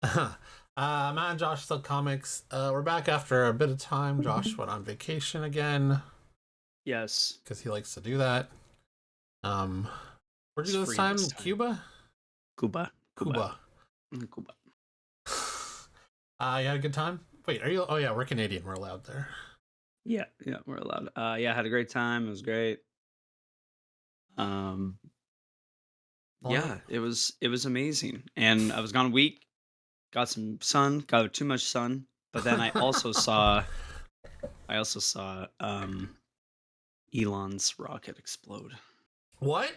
Matt and Josh Sell Comics. We're back after a bit of time. Josh went on vacation again Yes. because he likes to do that. Where'd you go It's this free time? this time. Cuba? Cuba. Cuba. Cuba. You had a good time? Wait, are you? Oh yeah, we're Canadian. We're allowed there. Yeah, we're allowed. Yeah, I had a great time. It was great. Well, Yeah, it was amazing. And I was gone a week, got some sun, got too much sun, but then I also saw Elon's rocket explode what?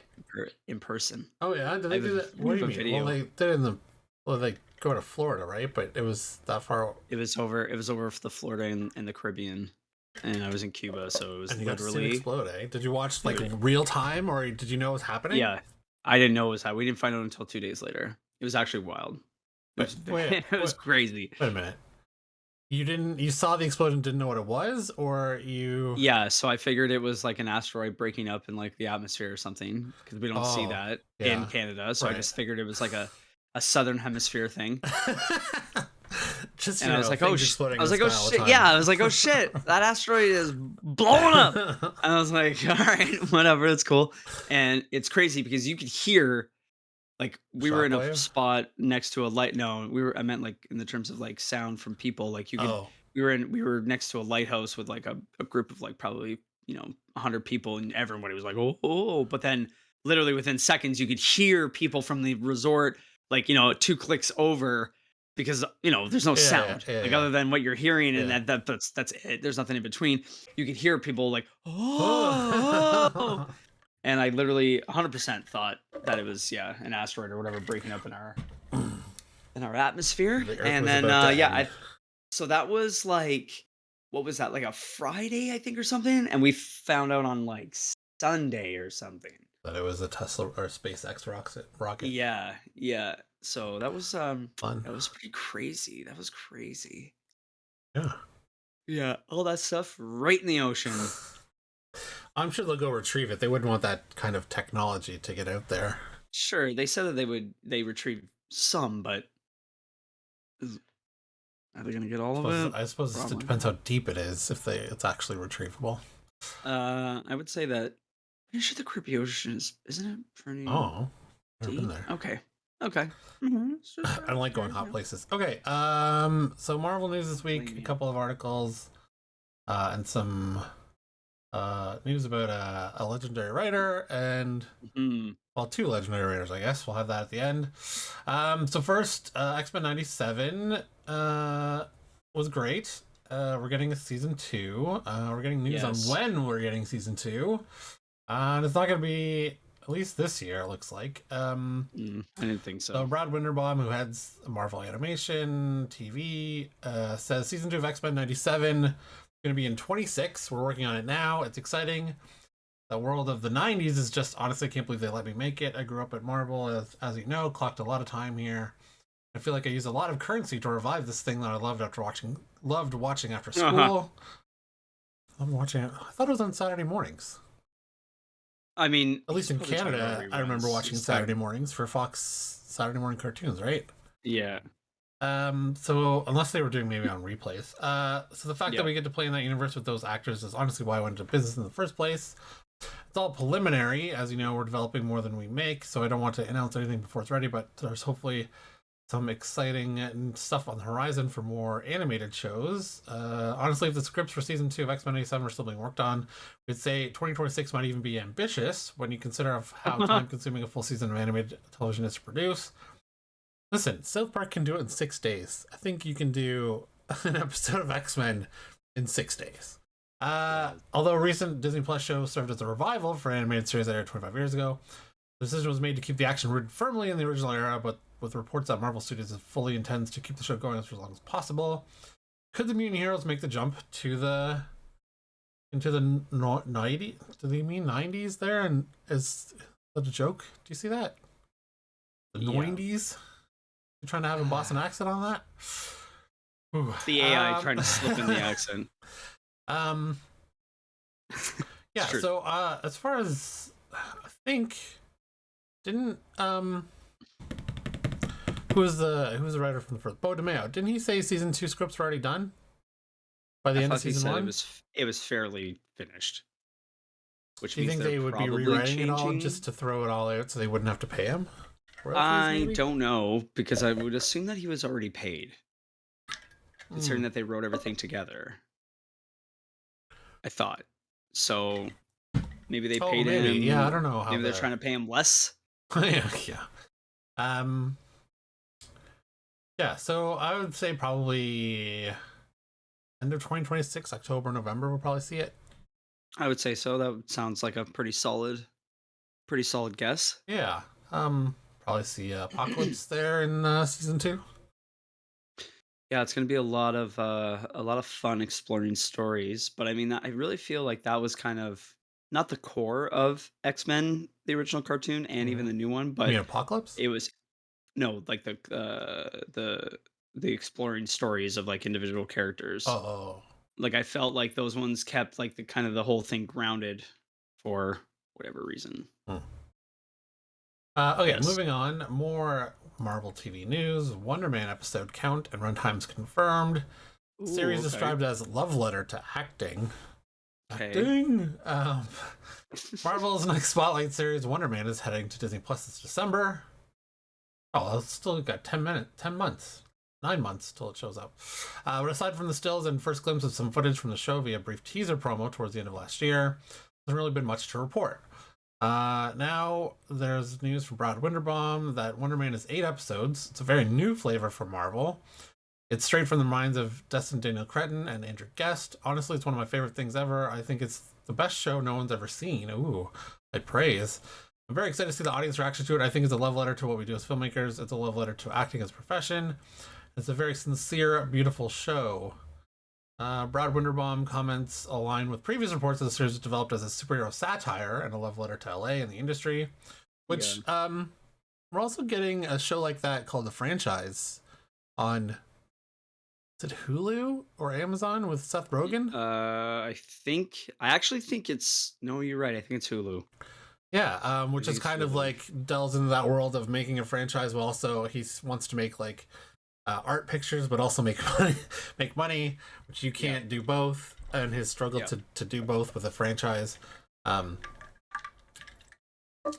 in person. Oh yeah, did I they have do that? What do you a mean? Well, video. they did in the. Well, they go to Florida, right? But it was that far, It was over for the Florida and the Caribbean. And I was in Cuba, so it and was you got to see it literally explode. Eh? Did you watch like literally real time, or did you know it was happening? yeah. I didn't know it was how we didn't find out until 2 days later. It was actually wild. It Wait, was wait, it was wait, crazy. wait a minute. You didn't. You saw the explosion, didn't know what it was, or you? Yeah, so I figured it was like an asteroid breaking up in like the atmosphere or something because we don't see Oh, that in yeah, Canada. So I right. just figured it was like a southern hemisphere thing. Just And I was like, oh, things exploding I in was the like, oh sky all the shit, time. yeah. I was like, oh shit, that asteroid is blowing up. And I was like, all right, whatever, that's cool. And it's crazy because you could hear like we were in a Shockwave. spot next to a light. No, I meant like in the terms of like sound from people. Like you could Oh, we were next to a lighthouse with like a group of like probably 100 people, and everybody was like oh. But then literally within seconds you could hear people from the resort like 2 clicks over, because there's no yeah, sound yeah, like yeah, other than what you're hearing, and yeah. that's it. There's nothing in between. You could hear people like oh. Oh. And I literally 100% thought that it was, yeah, an asteroid or whatever breaking up in our atmosphere. The Earth And was then about to yeah, end. so that was like, what was that? Like a Friday, I think, or something. And we found out on like Sunday or something. That it was a Tesla or SpaceX rocket. Yeah, yeah. So Fun. that was pretty crazy. That was crazy. Yeah. Yeah, all that stuff right in the ocean. I'm sure they'll go retrieve it. They wouldn't want that kind of technology to get out there. Sure, they said that they retrieve some, but are they gonna get all of it? I suppose it Probably depends how not. deep it is if it's actually retrievable. I would say that pretty sure the Caribbean Ocean isn't it pretty Oh, never been deep? there. Okay. Okay. It's just I don't like going there, hot places. Okay. So Marvel news this week, blame a me. couple of articles, and some news about a legendary writer and Mhm. well, two legendary writers, I guess. We'll have that at the end. So first, X-Men '97 was great. We're getting a season 2. We're getting news on Yes. when we're getting season 2. And it's not going to be at least this year, it looks like. I didn't think So so. Brad Winderbaum, who heads Marvel Animation TV, says season 2 of X-Men '97 is going to be in 26. We're working on it now. It's exciting. The world of the '90s is just honestly, I can't believe they let me make it. I grew up at Marvel, as you know, clocked a lot of time here. I feel like I used a lot of currency to revive this thing that I loved watching after Uh-huh. school. I'm watching it. I thought it was on Saturday mornings. I mean, At least he's in probably talking about Canada, I remember reruns. watching He's Saturday talking. mornings for Fox Saturday morning cartoons, right? Yeah. So unless they were doing maybe on replays. So the fact that Yeah. we get to play in that universe with those actors is honestly why I went into business in the first place. It's all preliminary, as you know. We're developing more than we make, so I don't want to announce anything before it's ready. But there's hopefully some exciting stuff on the horizon for more animated shows. Honestly, if the scripts for season 2 of X-Men '87 are still being worked on, we'd say 2026 might even be ambitious when you consider of how time-consuming a full season of animated television is to produce. Listen, South Park can do it in 6 days. I think you can do an episode of X-Men in 6 days. Yeah. Although a recent Disney Plus show served as a revival for an animated series that aired 25 years ago, the decision was made to keep the action rooted firmly in the original era, but with reports that Marvel Studios fully intends to keep the show going for as long as possible. Could the mutant heroes make the jump to into the 90s? Do they mean 90s there? And is that a joke? Do you see that? The Yeah. 90s? You're trying to have a Boston accent on that? Ooh. The AI trying to slip in the accent. Yeah, True. so as far as I think didn't Who's the writer from the first? Bo DeMeo. Didn't he say season 2 scripts were already done by the I end of thought he season said 1? it was fairly finished, which Do you means think they're they would be probably rewriting it all changing. just to throw it all out so they wouldn't have to pay him royalties? I Maybe. don't know, because I would assume that he was already paid, considering Hmm. that they wrote everything together. I thought so. Maybe they Oh, paid maybe. him. Yeah, I don't know how. Maybe they're trying to pay him less. yeah, yeah. Yeah. So I would say probably end of 2026, October, November. We'll probably see it. I would say so. That sounds like a pretty solid guess. Yeah. Probably see Apocalypse there in season 2. Yeah, it's gonna be a lot of fun exploring stories. But I mean, I really feel like that was kind of not the core of X-Men, the original cartoon, and even the new one, You mean but Apocalypse? it was no like the exploring stories of like individual characters. Oh. Like I felt like those ones kept like the kind of the whole thing grounded for whatever reason. Hmm. Okay, Yes. moving on. More Marvel TV news. Wonder Man episode count and runtimes confirmed. Series okay. described as love letter to acting. Okay. Acting. Marvel's next spotlight series, Wonder Man, is heading to Disney Plus this December. Oh, it's still got 10 months. 9 months till it shows up. But aside from the stills and first glimpse of some footage from the show via brief teaser promo towards the end of last year, there's really been much to report. Now there's news from Brad Winderbaum that Wonder Man is 8 episodes. It's a very new flavor for Marvel. It's straight from the minds of Destin Daniel Cretton and Andrew Guest. Honestly, it's one of my favorite things ever. I think it's the best show no one's ever seen. Ooh, I praise. I'm very excited to see the audience reaction to it. I think it's a love letter to what we do as filmmakers. It's a love letter to acting as a profession. It's a very sincere, beautiful show. Brad Winderbaum comments align with previous reports that the series was developed as a superhero satire and a love letter to LA and the industry. Which, we're also getting a show like that called The Franchise on, is it Hulu or Amazon with Seth Rogen? I actually think it's no, you're right. I think it's Hulu. Yeah, which is kind of like delves into that world of making a franchise, but also he wants to make like art pictures, but also make money, which you can't do both, and his struggle to do both with a franchise.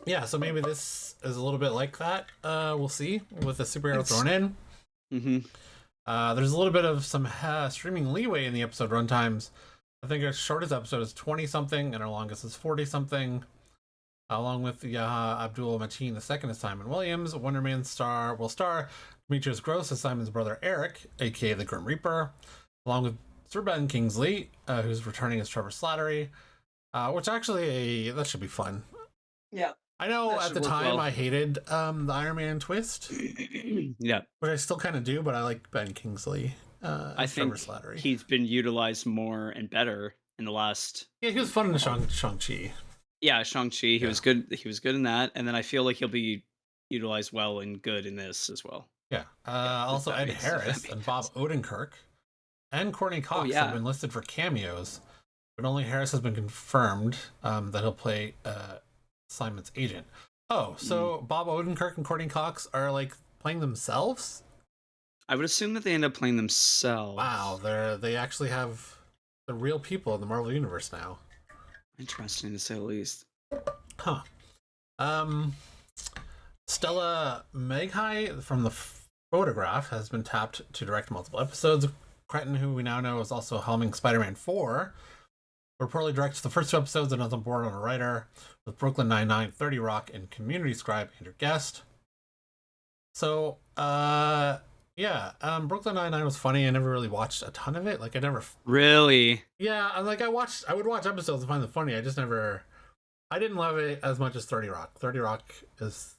Yeah, so maybe this is a little bit like that. We'll see with the superhero thrown in. Mm-hmm. There's a little bit of some streaming leeway in the episode runtimes. I think our shortest episode is 20 something, and our longest is 40 something. Along with Yaha Abdul Mateen II as Simon Williams, Wonder Man will star Demetrius Gross as Simon's brother Eric, aka the Grim Reaper, along with Sir Ben Kingsley, who's returning as Trevor Slattery, which actually that should be fun. Yeah, I know at the time I hated the Iron Man twist. Yeah, which I still kind of do, but I like Ben Kingsley. I think Trevor Slattery. He's been utilized more and better in the last. Yeah, he was fun in Shang-Chi. Yeah, Shang-Chi. He was good. He was good in that, and then I feel like he'll be utilized well and good in this as well. Yeah. Also, Ed Harris and Bob Odenkirk and Courtney Cox have been listed for cameos, but only Harris has been confirmed that he'll play Simon's agent. Oh, so Bob Odenkirk and Courtney Cox are like playing themselves? I would assume that they end up playing themselves. Wow, they actually have the real people in the Marvel Universe now. Interesting to say the least. Huh. Stella Meghai from the Photograph has been tapped to direct multiple episodes. Cretton, who we now know is also helming Spider-Man 4, reportedly directs the first 2 episodes and is on board on a writer with Brooklyn Nine-Nine, 30 Rock, and Community scribe Andrew Guest. So, Brooklyn Nine-Nine was funny. I never really watched a ton of it. Like, I never... Really? Yeah, I would watch episodes and find them funny. I just never... I didn't love it as much as 30 Rock. 30 Rock is...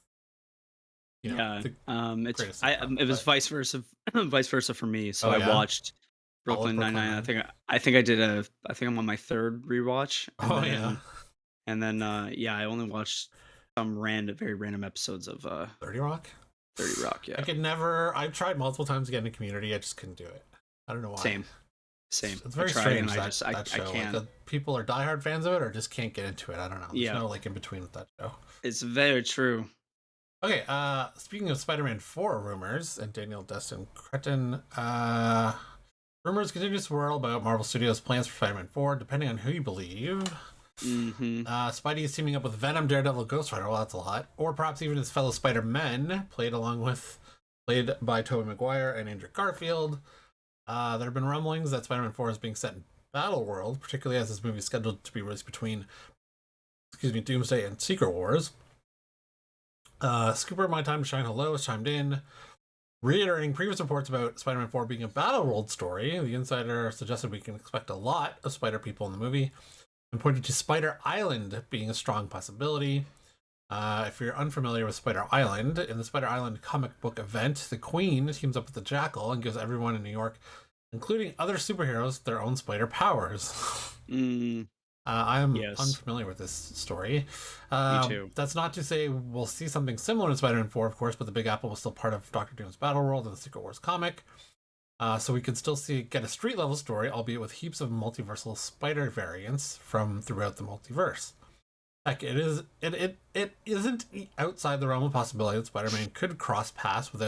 it was vice versa for me. So I watched Brooklyn Nine-Nine. I think I'm on my 3rd rewatch. And then I only watched some very random episodes of 30 Rock. 30 Rock, yeah. I've tried multiple times to get into Community. I just couldn't do it. I don't know why. Same. It's very strange that show. I can't. Like, people are diehard fans of it or just can't get into it. I don't know. There's no like in between with that show. It's very true. Okay, speaking of Spider-Man 4 rumors and Daniel Destin Cretton, rumors continue to swirl about Marvel Studios' plans for Spider-Man 4, depending on who you believe. Mm-hmm. Spidey is teaming up with Venom, Daredevil, Ghost Rider, well, that's a lot. Or perhaps even his fellow Spider-Men, played by Tobey Maguire and Andrew Garfield. There have been rumblings that Spider-Man 4 is being set in Battleworld, particularly as this movie is scheduled to be released between, Doomsday and Secret Wars. Scooper, My Time to Shine Hello, has chimed in, reiterating previous reports about Spider-Man 4 being a Battleworld story. The Insider suggested we can expect a lot of Spider people in the movie, and pointed to Spider Island being a strong possibility. If you're unfamiliar with Spider Island, in the Spider Island comic book event, the Queen teams up with the Jackal and gives everyone in New York, including other superheroes, their own spider powers. I am Yes. unfamiliar with this story. Me too. That's not to say we'll see something similar in Spider-Man 4, of course, but the Big Apple was still part of Doctor Doom's Battleworld and the Secret Wars comic. So we could still get a street level story, albeit with heaps of multiversal spider variants from throughout the multiverse. Heck, it isn't outside the realm of possibility that Spider-Man could cross paths with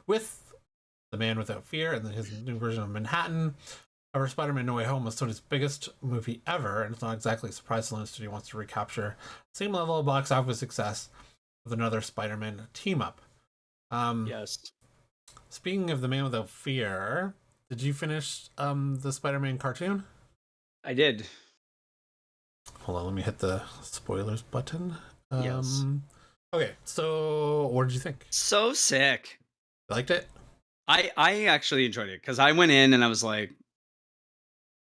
the Man Without Fear and then his new version of Manhattan. However, Spider-Man No Way Home was Sony's biggest movie ever, and it's not exactly a surprise the studio wants to recapture the same level of box office success with another Spider-Man team-up. Yes. Speaking of the Man Without Fear, did you finish the Spider-Man cartoon? I did. Hold on, let me hit the spoilers button. Yes. Okay, so what did you think? So sick. You liked it? I actually enjoyed it because I went in and I was like,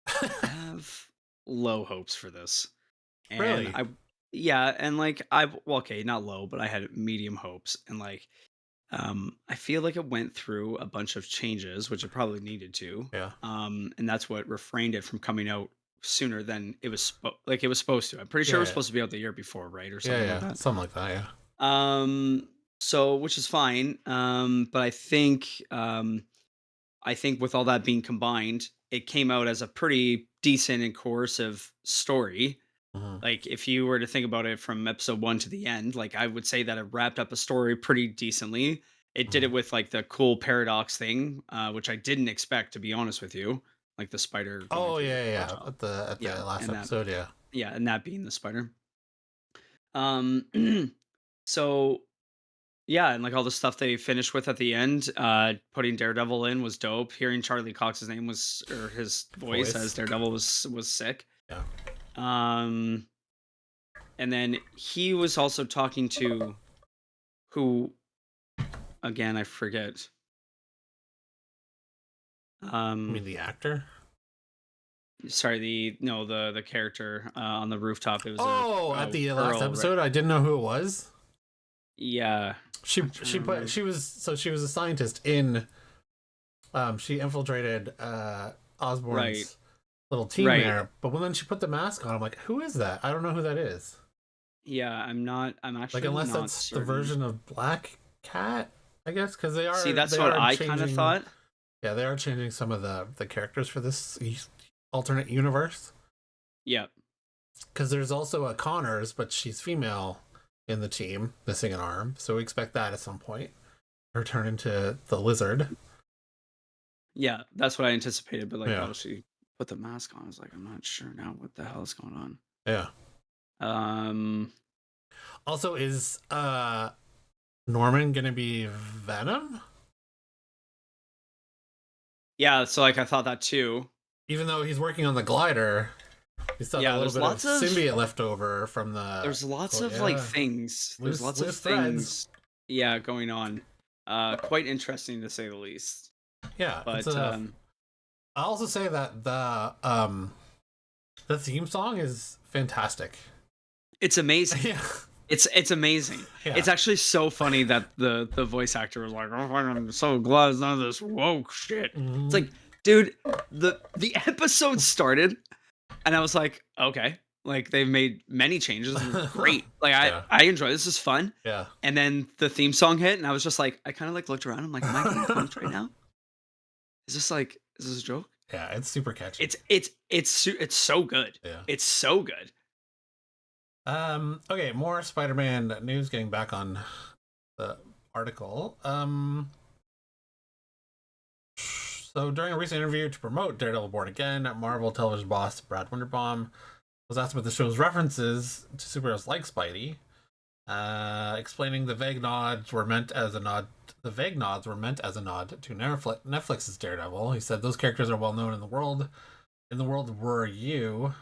I have low hopes for this. And Really? yeah, and like well, okay, not low, but I had medium hopes. And like I feel like it went through a bunch of changes, which it probably needed to. Yeah. And that's what refrained it from coming out sooner than it was it was supposed to. I'm pretty sure it was Yeah. supposed to be out the year before, right? Or Yeah, something like yeah. that. Something like that, yeah. So which is fine. But I think with all that being combined, it came out as a pretty decent and coercive story. Mm-hmm. Like if you were to think about it from episode 1 to the end, like I would say that it wrapped up a story pretty decently. It did Mm-hmm. it with like the cool paradox thing, which I didn't expect, to be honest with you. Like the spider going Oh through the yeah, yeah. portal. At the Yeah, last and that episode, yeah. yeah, and that being the spider. Um so yeah, and like all the stuff they finished with at the end, putting Daredevil in was dope. Hearing Charlie Cox's name was or his voice as Voice. Daredevil was sick. Yeah. Um and then he was also talking to who again I forget. I mean Um the actor? sorry, the character on the rooftop. It was Oh, at a the last girl, right? episode, I didn't know who it was. Yeah. I'm trying to remember. She was a scientist in she infiltrated Right. Osborn's little team Right. there, but when then she put the mask on, I'm like, who is that? I don't know who that is. Yeah, I'm Like actually unless not that's the certain. version of Black Cat, I guess, because See, that's they what are I kind of changing. thought. Yeah, they are changing some of the characters for this alternate universe. Yeah. Because there's also a Connors, but she's female in the team, missing an arm. So we expect that at some point. Her turn into the lizard. Yeah, that's what I anticipated, but like, Yeah, oh, she put the mask on. I was like, I'm not sure now what the hell is going on. yeah. Um, Also, is Norman gonna be Venom? yeah, so like I thought that too. Even though he's working on the glider, he's still got Yeah, a little bit of symbiote left over from the. there's lots Oh, of like yeah, things. There's lots of loose threads. things, yeah, going on. Quite interesting to say the least. Yeah, it's But a. I'll also say that the theme song is fantastic. it's amazing. Yeah, It's amazing. yeah. It's actually so funny that the voice actor was like, "Oh, I'm so glad it's none of this woke shit." Mhm. It's like, dude, the episode started, and I was like, okay, like they've made many changes, and great. Like Yeah. I enjoy this is fun. Yeah. And then the theme song hit, and I was just like, I kind of like looked around. I'm like, am I getting punked right now? Is this a joke? Yeah, it's super catchy. It's so good. Yeah. It's so good. Okay, more Spider-Man news getting back on the article. So during a recent interview to promote Daredevil Born Again, Marvel television boss Brad Winderbaum was asked about the show's references to superheroes like Spidey, explaining the vague nods were meant as a nod. The vague nods were meant as a nod to Netflix's Daredevil. He said those characters are well known in the world. In the world were you.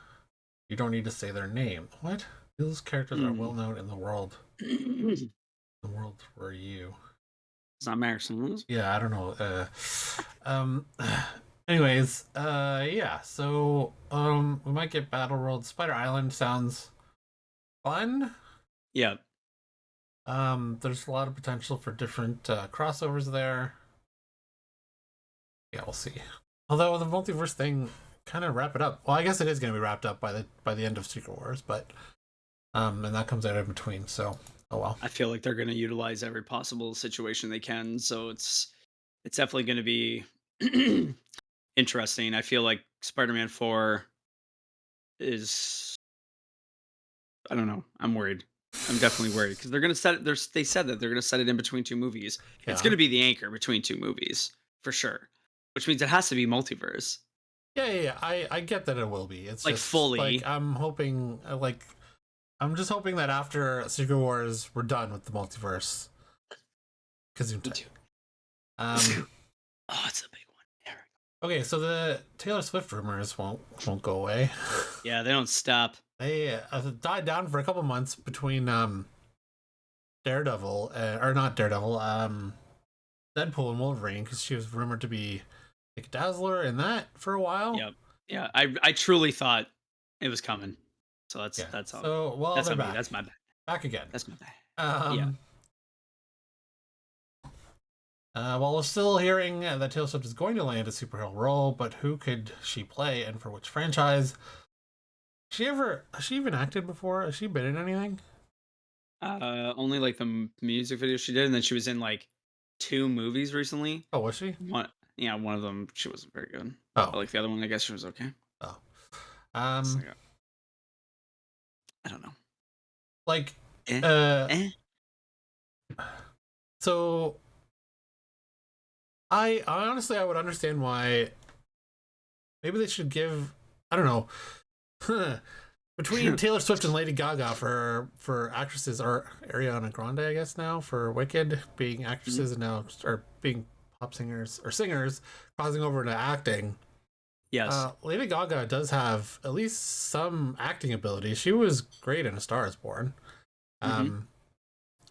You don't need to say their name. What? Those characters are well known in the world. The world were you. It's not Marison's. Yeah, I don't know. Anyways, yeah. So, we might get Battle World. Spider Island sounds fun. Yeah. There's a lot of potential for different crossovers there. Yeah, we'll see. Although the multiverse thing kind of wrap it up. Well, I guess it is going to be wrapped up by the end of Secret Wars, but and that comes out in between. So, oh well. I feel like they're going to utilize every possible situation they can, so it's definitely going to be interesting. I feel like Spider-Man 4 is, I don't know. I'm worried. I'm definitely worried because they're going to set it. They said that they're going to set it in between two movies. Yeah. It's going to be the anchor between two movies for sure, which means it has to be multiverse. Yeah. I get that it will be. It's like just, fully. Like I'm hoping, I'm just hoping that after Secret Wars, we're done with the multiverse. Because Me too. Oh, it's a big one. Okay, so the Taylor Swift rumors won't go away. Yeah, they don't stop. They died down for a couple months between Daredevil or not Daredevil, Deadpool and Wolverine, because she was rumored to be like Dazzler in that for a while. Yep. Yeah, I truly thought it was coming. So that's all. So well, that's they're on back. me. That's my bad. Back again. That's my bad. Yeah. While we're still hearing that Taylor Swift is going to land a superhero role, but who could she play and for which franchise? Has she even acted before? Has she been in anything? Only like the music video she did, and then she was in like 2 movies recently. Oh, was she? One of them she wasn't very good. Oh, but like the other one, I guess she was okay. Oh, So, yeah. I don't know. Like, so I honestly I would understand why. Maybe they should give, I don't know, between Taylor Swift and Lady Gaga for actresses, or Ariana Grande, I guess now, for Wicked being actresses and now or being pop singers or singers crossing over into acting. Yes. Lady Gaga does have at least some acting ability. She was great in A Star Is Born. I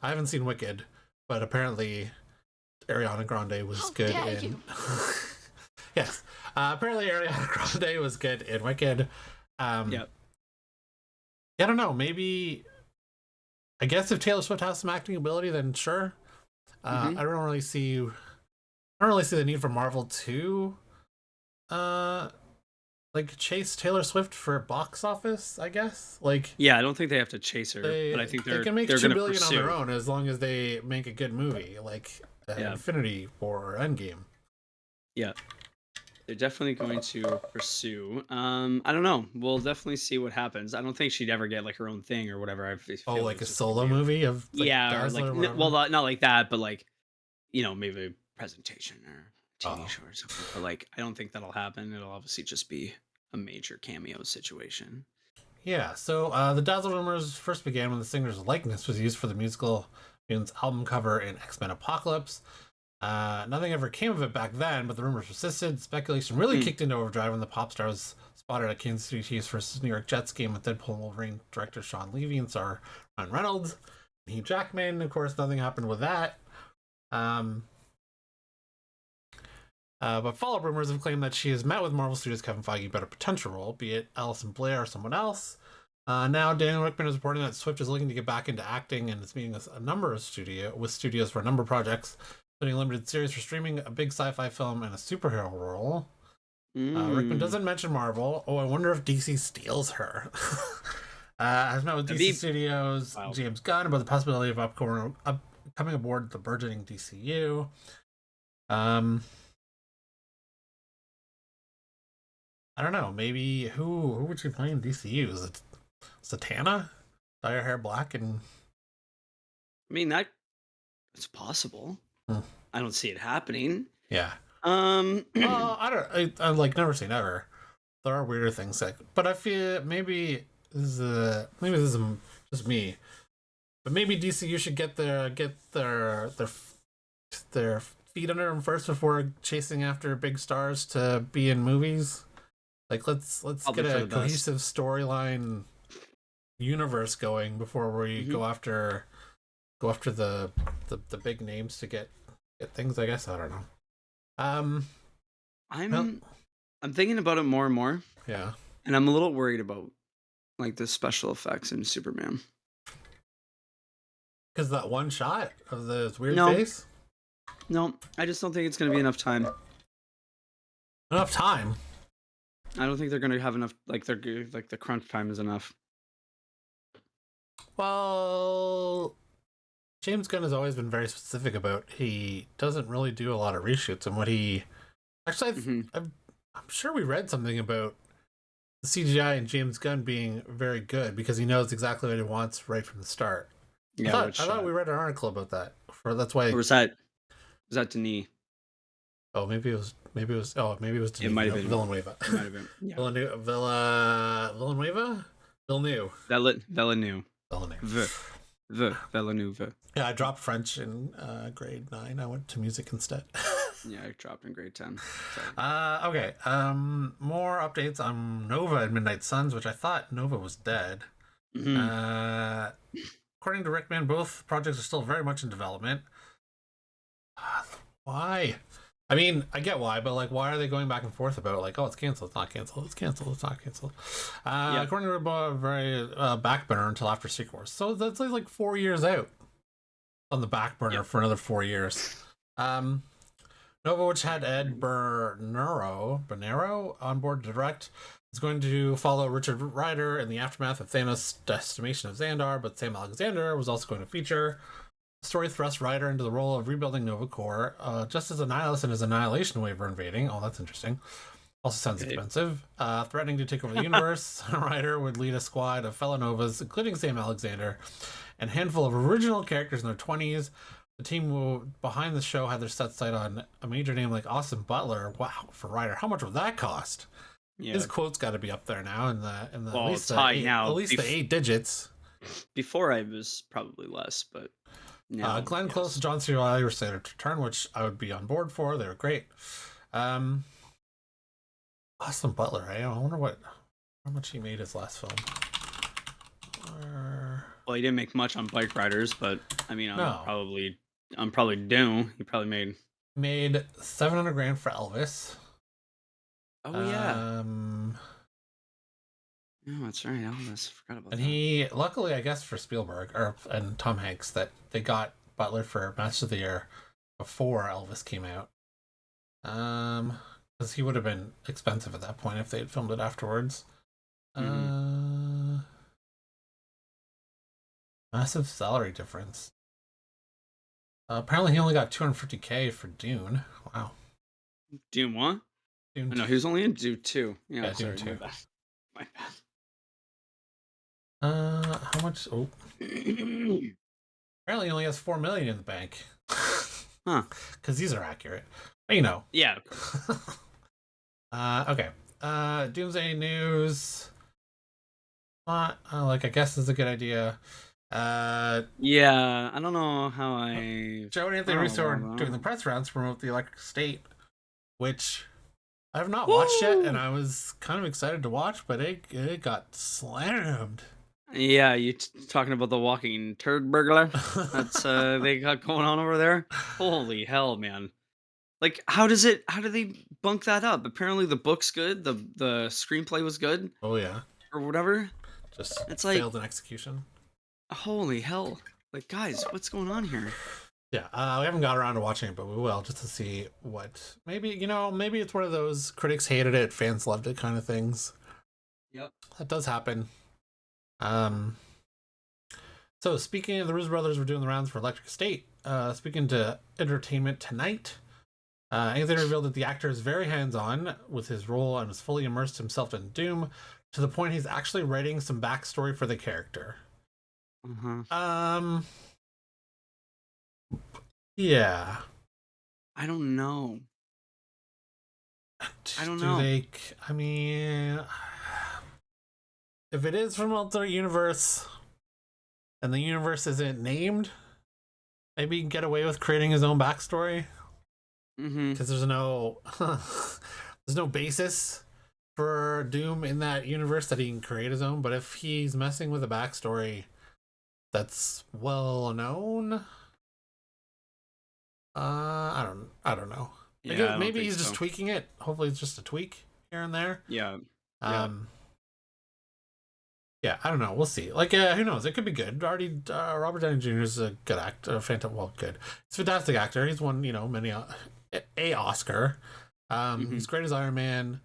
haven't seen Wicked, but apparently Ariana Grande was good in. Yes. Apparently Ariana Grande was good in Wicked. Yep. I don't know. Maybe. I guess if Taylor Swift has some acting ability, then sure. I don't really see the need for Marvel to like chase Taylor Swift for box office, I guess. Like, yeah, I don't think they have to chase her, but I think they can make $2 billion pursue. on their own as long as they make a good movie, like Infinity War or Endgame. Yeah, they're definitely going to pursue. I don't know. We'll definitely see what happens. I don't think she'd ever get like her own thing or whatever. I feel like a solo movie of or like not like that, but like maybe a presentation or TV show or something. But like, I don't think that'll happen. It'll obviously just be a major cameo situation. Yeah. So the Dazzle rumors first began when the singer's likeness was used for the musical Mutants album cover in X-Men Apocalypse. Nothing ever came of it back then, but the rumors persisted. Speculation really kicked into overdrive when the pop star was spotted at Kansas City Chiefs versus New York Jets game with Deadpool and Wolverine director Sean Levy and star Ryan Reynolds and Hugh Jackman. Of course, nothing happened with that. But follow-up rumors have claimed that she has met with Marvel Studios' Kevin Feige about a potential role, be it Alison Blair or someone else. Now, Daniel Rickman is reporting that Swift is looking to get back into acting and is meeting with a number of studios for a number of projects, including a limited series for streaming, a big sci-fi film, and a superhero role. Rickman doesn't mention Marvel. Oh, I wonder if DC steals her. Has met with DC Studios, James Gunn, about the possibility of coming aboard the burgeoning DCU. I don't know. Maybe who would she play in DCU? Is it Zatanna? Dye her hair black and. I mean, that It's possible. Hmm. I don't see it happening. Yeah. Um, I like never say never. There are weirder things like, but I feel maybe this is just me, but maybe DCU should get their feet under them first before chasing after big stars to be in movies. Like let's probably get for a the best. cohesive storyline universe going before we Mhm. go after the big names to get things. I guess I don't know. Well, I'm thinking about it more and more, yeah, and I'm a little worried about like the special effects in Superman. because that one shot of the weird No, face, no, I just don't think it's gonna be enough time. enough time. I don't think they're gonna have enough. Like like the crunch time is enough. Well, James Gunn has always been very specific about he doesn't really do a lot of reshoots, and what he actually Mhm. I'm sure we read something about the CGI and James Gunn being very good because he knows exactly what he wants right from the start. Yeah, I thought we read an article about that. That's why. or was that? Was that Denis? Oh, maybe it was. Oh, maybe it was It might have been. Villanueva. It might have been. Yeah. Villanueva. Villeneuve. Villeneuve. Villeneuve. Villeneuve. Yeah, I dropped French in grade 9. I went to music instead. Yeah, I dropped in grade 10. Sorry. Okay. More updates on Nova and Midnight Suns, which I thought Nova was dead. Mhm. According to Rickman, both projects are still very much in development. Why? I mean, I get why, but like, why are they going back and forth about like, oh, it's canceled, it's not canceled, it's canceled, it's not canceled? Yeah. According to Rickman, very back burner until after Secret Wars, so that's like 4 years out on the back burner for another 4 years. Nova, which had Ed Bernero on board to direct, is going to follow Richard Rider in the aftermath of Thanos' decimation of Xandar, but Sam Alexander was also going to feature. The story thrusts Rider into the role of rebuilding Nova Corps, just as Annihilus and his Annihilation Wave are invading. Oh, that's interesting. Also sounds expensive. Threatening to take over the universe, Rider would lead a squad of fellow Novas, including Sam Alexander, and a handful of original characters in their 20s. The team behind the show had their set sight on a major name like Austin Butler. Wow, for Ryder, how much would that cost? Yeah. His quote's got to be up there now in the Well, at least it's high now. At least the 8 digits. Before I was probably less, but now. Glenn Close and John C. Reilly were slated to return, which I would be on board for. They were great. Austin Butler, I wonder how much he made his last film. Well, he didn't make much on Bike Riders, but I mean, No. I'm probably due. He probably made $700,000 for Elvis. Oh yeah. Oh, that's right. Elvis. Forgot about that. And he, luckily, I guess for Spielberg and Tom Hanks, that they got Butler for Match of the Year before Elvis came out. Because he would have been expensive at that point if they had filmed it afterwards. Massive salary difference. Apparently, he only got $250,000 for Dune. Wow. Dune what? Dune. No, he was only in Dune 2. Yeah, Dune 2. My bad. How much? Oh. Apparently, he only has $4 million in the bank. Huh? Because these are accurate. But, you know. Yeah. Okay. Doomsday News. I guess is a good idea. Yeah, I don't know how Joe and Anthony Russo are doing the press rounds to promote the Electric State, which I have not watched yet, and I was kind of excited to watch, but it got slammed. Yeah, you talking about the walking turd burglar? That's they got going on over there. Holy hell, man! Like, how do they bunk that up? Apparently, the book's good. The screenplay was good. Oh yeah, or whatever. It's failed in execution. Holy hell! Like, guys, what's going on here? Yeah, we haven't got around to watching it, but we will just to see what maybe it's one of those critics hated it, fans loved it kind of things. Yep, that does happen. So speaking of the Russo brothers, were doing the rounds for Electric State. Speaking to Entertainment Tonight, Anthony revealed that the actor is very hands-on with his role and has fully immersed himself in Doom to the point he's actually writing some backstory for the character. Yeah. I don't know. I don't Do know. they? I mean, if it is from alternate universe and the universe isn't named, maybe he can get away with creating his own backstory Mm-hmm. because there's no there's no basis for Doom in that universe that he can create his own. But if he's messing with a backstory that's well known, I don't know. Yeah, I don't Maybe think he's just so. tweaking it. Hopefully, it's just a tweak here and there. Yeah. Yeah. Um, yeah, I don't know. We'll see. Like, who knows? It could be good. Already, Robert Downey Jr. is a good actor. Good. He's a fantastic actor. He's won, many a Oscar. Mm-hmm. He's great as Iron Man.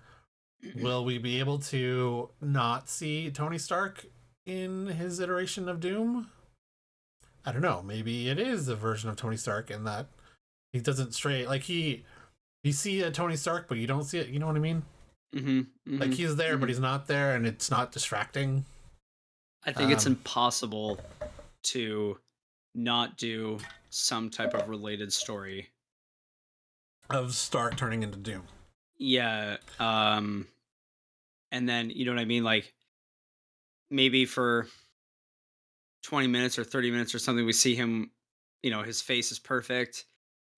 Will we be able to not see Tony Stark in his iteration of Doom? I don't know. Maybe it is a version of Tony Stark in that he doesn't straight like you see a Tony Stark, but you don't see it. You know what I mean? Mm-hmm. Like Mm-hmm. he's there, but Mm-hmm. he's not there, and it's not distracting. I think it's Um, impossible to not do some type of related story. of Stark turning into Doom. Yeah. And then you know what I mean? Like maybe for 20 minutes or 30 minutes or something, we see him, his face is perfect.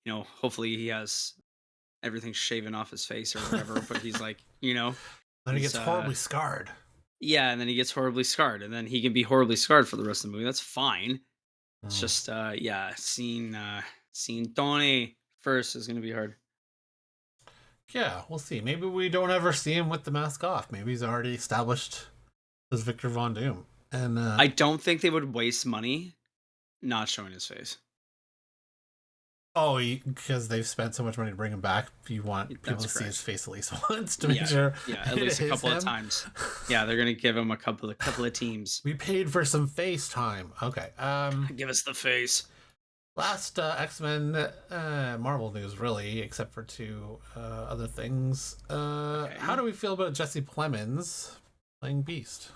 Hopefully he has everything shaven off his face or whatever, but he's like, Then he he's gets horribly scarred. yeah, and then he gets horribly scarred, and then he can be horribly scarred for the rest of the movie. That's fine. It's Mm. just yeah, seeing Tony first is gonna be hard. Yeah, we'll see. Maybe we don't ever see him with the mask off. Maybe he's already established as Victor Von Doom. And I don't think they would waste money not showing his face. because they've spent so much money to bring him back, you want people That's to see his correct. face at least once to make Yeah, sure yeah, at it least a is couple of him. times. Yeah, they're gonna give him a couple of teams. We paid for some FaceTime. Okay. Give us the face. Last X-Men Marvel news, really, except for two other things. How Okay. do we feel about Jesse Plemons playing Beast?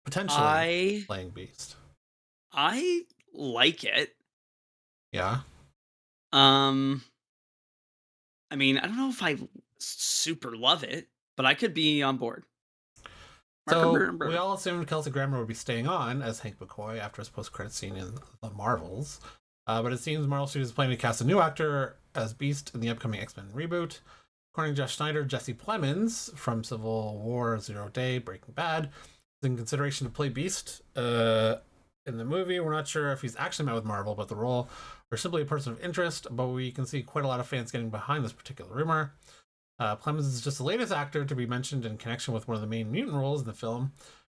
Potentially I playing Beast. I like it. Yeah. Um, I mean, I don't know if I super love it, but I could be on board. So we all assumed Kelsey Grammer would be staying on as Hank McCoy after his post-credit scene in the Marvels, but it seems Marvel Studios is planning to cast a new actor as Beast in the upcoming X-Men reboot. According to Josh Schneider, Jesse Plemons from Civil War, Zero Day, Breaking Bad is in consideration to play Beast in the movie. We're not sure if he's actually met with Marvel about the role or simply a person of interest, but we can see quite a lot of fans getting behind this particular rumor. Plemons is just the latest actor to be mentioned in connection with one of the main mutant roles in the film.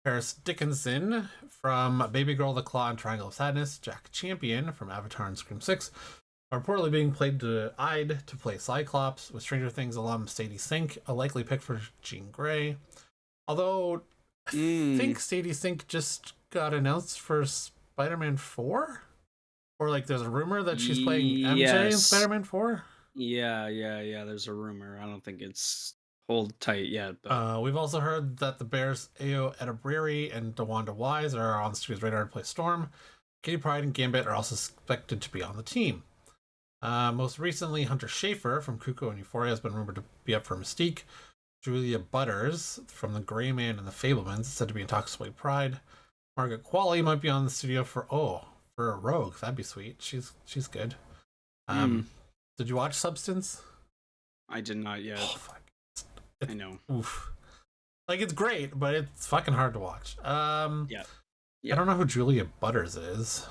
Paris Dickinson from Baby Girl, The Claw, and Triangle of Sadness, Jack Champion from Avatar and Scream 6 are reportedly being eyed to play Cyclops, with Stranger Things alum Sadie Sink a likely pick for Jean Grey. Although I think Sadie Sink just got announced for Spider-Man 4? Or like there's a rumor that she's playing MJ in Yes. Spider-Man 4? Yeah. There's a rumor. I don't think it's hold tight yet, but We've also heard that the Bears Ayo Edabriri and DeWanda Wise are on the studio's radar to play Storm. Kitty Pryde and Gambit are also expected to be on the team. Most recently, Hunter Schafer from Cuckoo and Euphoria has been rumored to be up for Mystique. Julia Butters from The Gray Man and The Fablemans is said to be in talks to play Pride. Margaret Qualley might be on the studio for a Rogue. That'd be sweet. She's good. Did you watch Substance? I did not yet. Oh fuck. I know. Oof. Like it's great, but it's fucking hard to watch. Yeah. I don't know who Julia Butters is.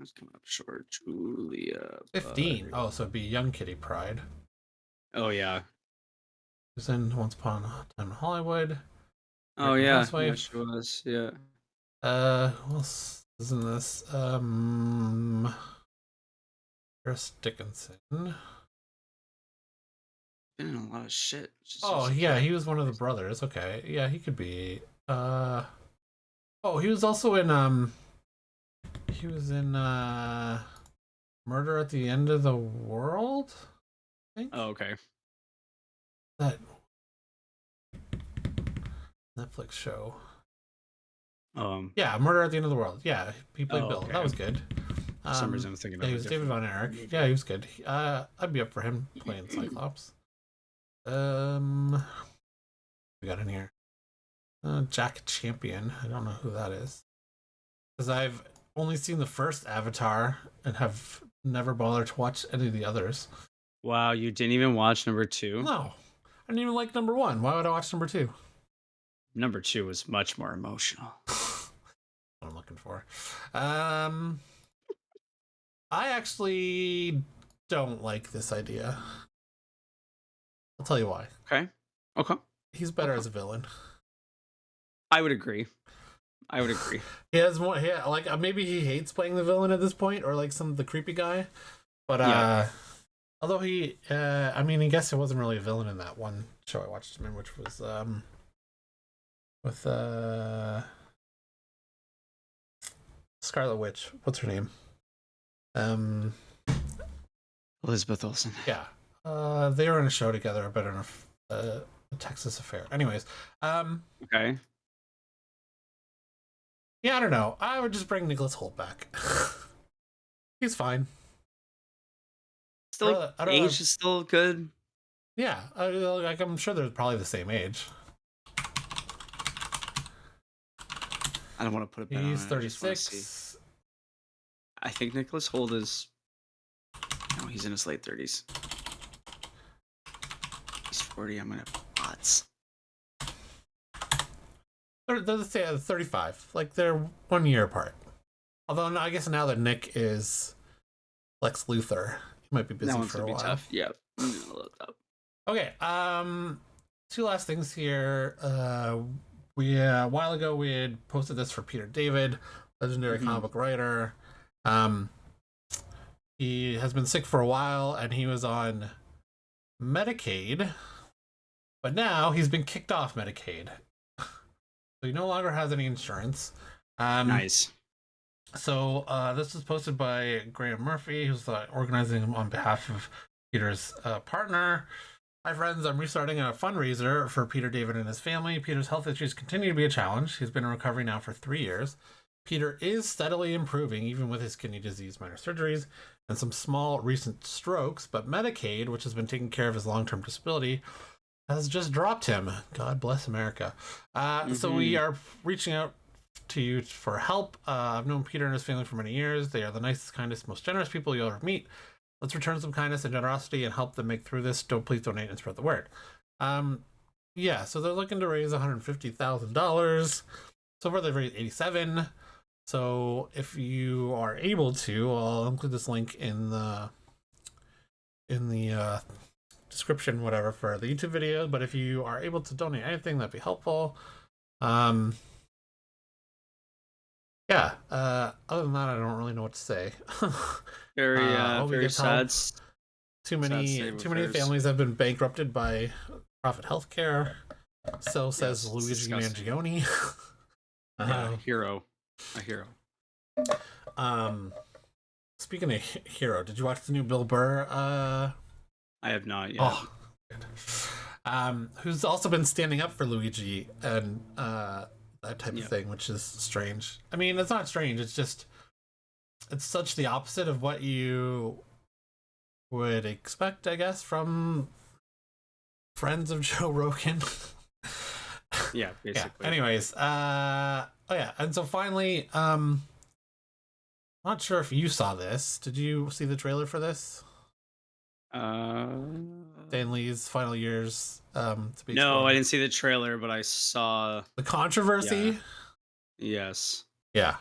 It's coming up short. Julia 15. Butters. Oh, so it'd be young Kitty Pride. Oh yeah. Who's in Once Upon a Time in Hollywood. Oh American yeah. Yeah, Housewife. she was. Yeah. Who else is in this? Chris Dickinson. Been in a lot of shit. Oh yeah, he was one of the brothers. Okay. Yeah, he could be. Oh, he was also in he was in Murder at the End of the World, I think. Oh, okay. That Netflix show. Yeah, Murder at the End of the World. Yeah, he played Bill. Okay. That was good. For some reason, I'm thinking Yeah, of he a was David different Von Erich. Yeah, he was good. I'd be up for him playing Cyclops. We got in here. Jack Champion. I don't know who that is. Because I've only seen the first Avatar and have never bothered to watch any of the others. Wow, you didn't even watch number 2? No. I didn't even like number 1. Why would I watch number 2? Number 2 was much more emotional. What I'm looking for. I actually don't like this idea. I'll tell you why. Okay. He's better as a villain. I would agree. He has more. Yeah, like maybe he hates playing the villain at this point, or like the creepy guy. But although he, I mean, I guess it wasn't really a villain in that one show I watched him in, which was with Scarlet Witch. What's her name? Elizabeth Olsen. Yeah. They were in a show together, but in a Texas Affair. Anyways, Okay. yeah, I don't know. I would just bring Nicholas Hoult back. He's fine. Still, age is still good. Yeah, like I'm sure they're probably the same age. I don't want to put it. He's 36. I think Nicholas Hoult is. No, he's in his late 30s. He's 40. I'm gonna odds. They're 35. Like they're 1 year apart. Although I guess now that Nick is Lex Luthor, he might be busy for a while. Tough. Yeah, a little tough. Okay. Two last things here. We a while ago we had posted this for Peter David, legendary comic book writer. He has been sick for a while, and he was on Medicaid, but now he's been kicked off Medicaid. So he no longer has any insurance. Nice. So this was posted by Graham Murphy, who's organizing him on behalf of Peter's partner. Hi friends, I'm restarting a fundraiser for Peter David and his family. Peter's health issues continue to be a challenge. He's been in recovery now for 3 years. Peter is steadily improving, even with his kidney disease, minor surgeries, and some small recent strokes, but Medicaid, which has been taking care of his long-term disability, has just dropped him. God bless America. So we are reaching out to you for help. I've known Peter and his family for many years. They are the nicest, kindest, most generous people you'll ever meet. Let's return some kindness and generosity and help them make through this. Please donate and spread the word. Yeah, so they're looking to raise $150,000. So far they've raised 87. So if you are able to, I'll include this link in the description, whatever, for the YouTube video. But if you are able to donate anything, that'd be helpful. Yeah. Other than that, I don't really know what to say. Very sad. Too many families have been bankrupted by Profit Healthcare. So says Luigi Mangione. A hero. Speaking of hero, did you watch the new Bill Burr? I have not yet. Oh, good. Who's also been standing up for Luigi and that type of thing, which is strange. I mean, it's not strange. It's just it's such the opposite of what you would expect, I guess, from friends of Joe Rogan. Yeah, basically. Yeah. Anyways, and so finally, not sure if you saw this. Did you see the trailer for this? Stan Lee's final years. No, I didn't see the trailer, but I saw the controversy. Yeah. Yes. Yeah.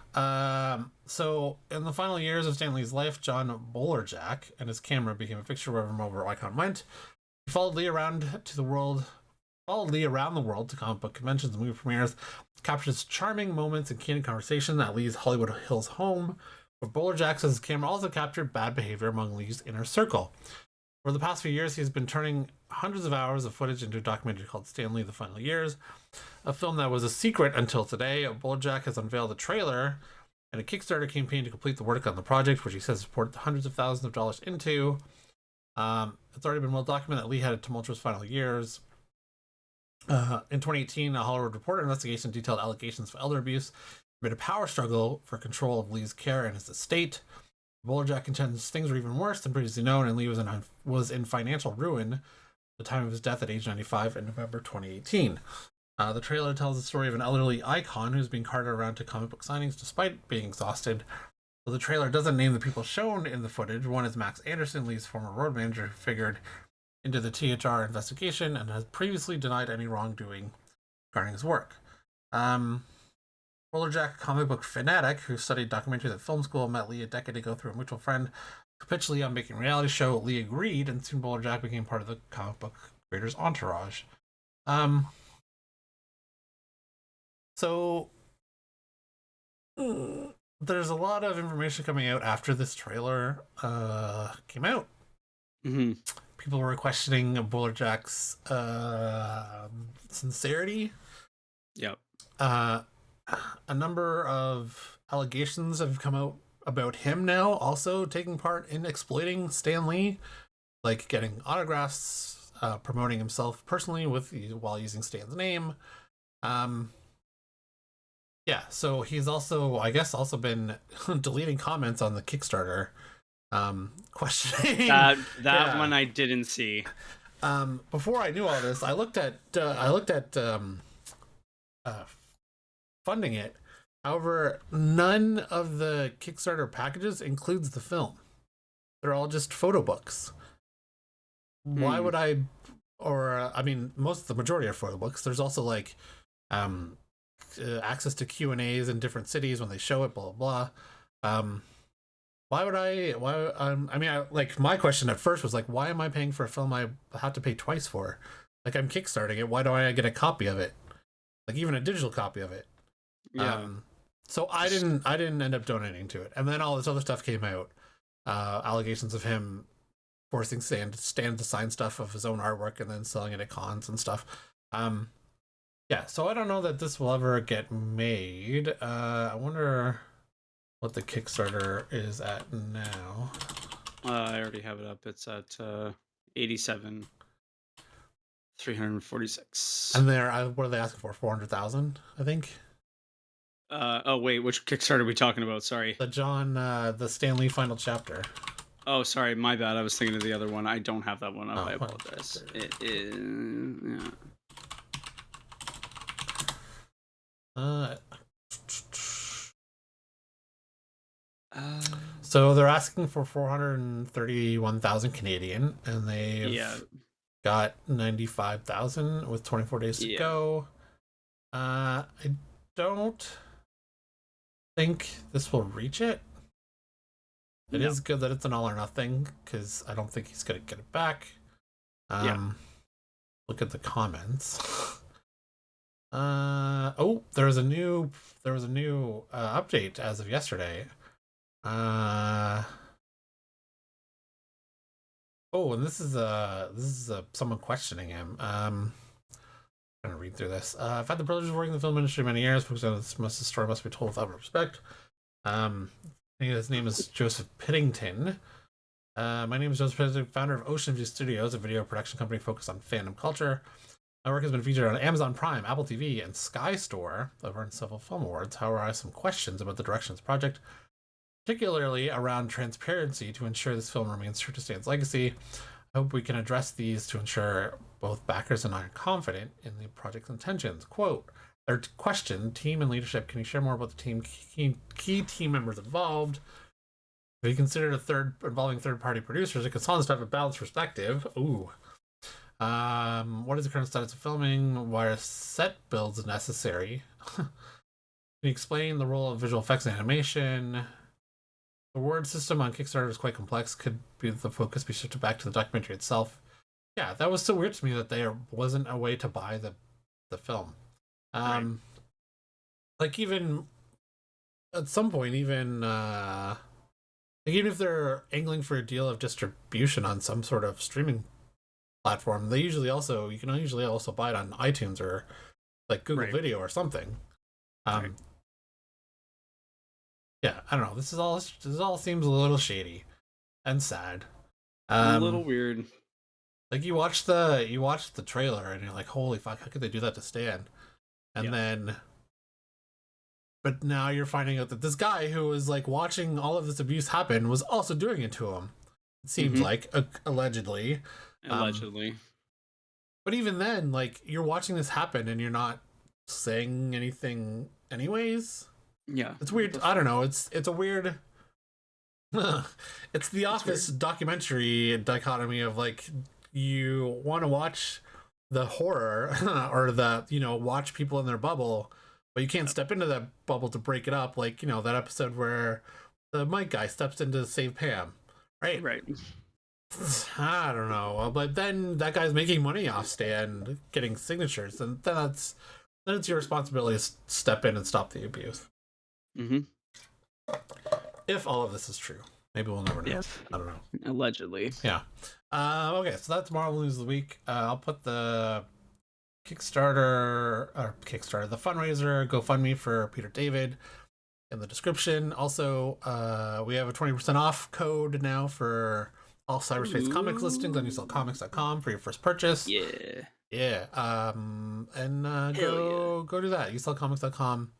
So in the final years of Stan Lee's life, John Bolerjack and his camera became a fixture wherever Marvel Icon went. He followed Lee around the world to comic book conventions and movie premieres, captures charming moments and candid conversation at Lee's Hollywood Hills home. But Bolerjack says his camera also captured bad behavior among Lee's inner circle. For the past few years, he's been turning hundreds of hours of footage into a documentary called Stan Lee: The Final Years, a film that was a secret until today. Bolerjack has unveiled a trailer and a Kickstarter campaign to complete the work on the project, which he says poured hundreds of thousands of dollars into. It's already been well documented that Lee had a tumultuous final years. In 2018, a Hollywood Reporter investigation detailed allegations of elder abuse amid a power struggle for control of Lee's care and his estate. Bolerjack contends things were even worse than previously known, and Lee was in financial ruin at the time of his death at age 95 in November 2018. The trailer tells the story of an elderly icon who's being carted around to comic book signings despite being exhausted. So the trailer doesn't name the people shown in the footage. One is Max Anderson, Lee's former road manager, who figured into the THR investigation and has previously denied any wrongdoing regarding his work. Bolerjack, comic book fanatic who studied documentaries at film school, met Lee a decade ago through a mutual friend who pitched Lee on making a reality show. Lee agreed, and soon Bolerjack became part of the comic book creator's entourage. So there's a lot of information coming out after this trailer came out. Mm-hmm. People were questioning Bolerjack's sincerity. Yep. A number of allegations have come out about him now also taking part in exploiting Stan Lee, like getting autographs, promoting himself personally while using Stan's name. Yeah, so he's also, I guess, also been deleting comments on the Kickstarter, questioning that one I didn't see. Before I knew all this, I looked at funding it. However, none of the Kickstarter packages includes the film. They're all just photo books. Why would I? Or I mean, the majority are photo books. There's also like access to Q&As in different cities when they show it, blah blah blah. Why would I like, my question at first was like, why am I paying for a film I have to pay twice for? Like, I'm kickstarting it, why do I get a copy of it, like even a digital copy of it? So I didn't end up donating to it, and then all this other stuff came out, allegations of him forcing Stan to sign stuff of his own artwork and then selling it at cons and stuff. Yeah, so I don't know that this will ever get made. I wonder what the Kickstarter is at now. I already have it up. It's at 87,346. And what are they asking for? 400,000, I think. Oh wait, which Kickstarter are we talking about? Sorry. The Stan Lee final chapter. Oh, sorry, my bad. I was thinking of the other one. I don't have that one up. I apologize. It is. Yeah. So they're asking for 431,000 Canadian, and they've got 95,000 with 24 days to go. I don't think this will reach it. It is good that it's an all or nothing, because I don't think he's gonna get it back. Look at the comments. There was a new update as of yesterday. And this is someone questioning him. I'm gonna read through this. I've had the privilege of working in the film industry many years, because this story must be told with utmost respect. I think his name is Joseph Piddington. My name is Joseph Piddington, founder of Ocean View Studios, a video production company focused on fandom culture. My work has been featured on Amazon Prime, Apple TV, and Sky Store. I've earned several film awards. However, I have some questions about the direction of this project, particularly around transparency to ensure this film remains true to Stan's legacy. I hope we can address these to ensure both backers and I are confident in the project's intentions. Quote, their question, team and leadership, can you share more about the team, key team members involved? Have you considered involving third-party producers? A consultant to have a balanced perspective. Ooh. What is the current status of filming? Why are set builds necessary? Can you explain the role of visual effects and animation? The word system on Kickstarter is quite complex. Could be the focus be shifted back to the documentary itself? Yeah, that was so weird to me that there wasn't a way to buy the film. Like, even at some point, even if they're angling for a deal of distribution on some sort of streaming platform, you can usually also buy it on iTunes or like Google Video or something. Yeah, I don't know. This all seems a little shady and sad. A little weird. Like, you watch the trailer and you're like, holy fuck, how could they do that to Stan? And then but now you're finding out that this guy who was like watching all of this abuse happen was also doing it to him. It seems like allegedly. Allegedly. But even then, like, you're watching this happen and you're not saying anything anyways. Yeah. It's weird. I don't know. It's a weird. It's the Office documentary dichotomy of like, you want to watch the horror or the, watch people in their bubble, but you can't step into that bubble to break it up. Like, that episode where the Mike guy steps in to save Pam, right? Right. I don't know, but then that guy's making money off Stan getting signatures, and then it's your responsibility to step in and stop the abuse. If all of this is true, maybe we'll never know. Yes. I don't know. Allegedly. Yeah. Okay, so that's Marvel News of the Week. I'll put the the fundraiser, GoFundMe for Peter David in the description. Also, we have a 20% off code now for all Cyberspace Comic Listings on usellcomics.com for your first purchase. Yeah. Yeah. Go do that. usellcomics.com.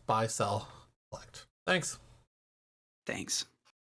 Buy, sell, collect. Thanks.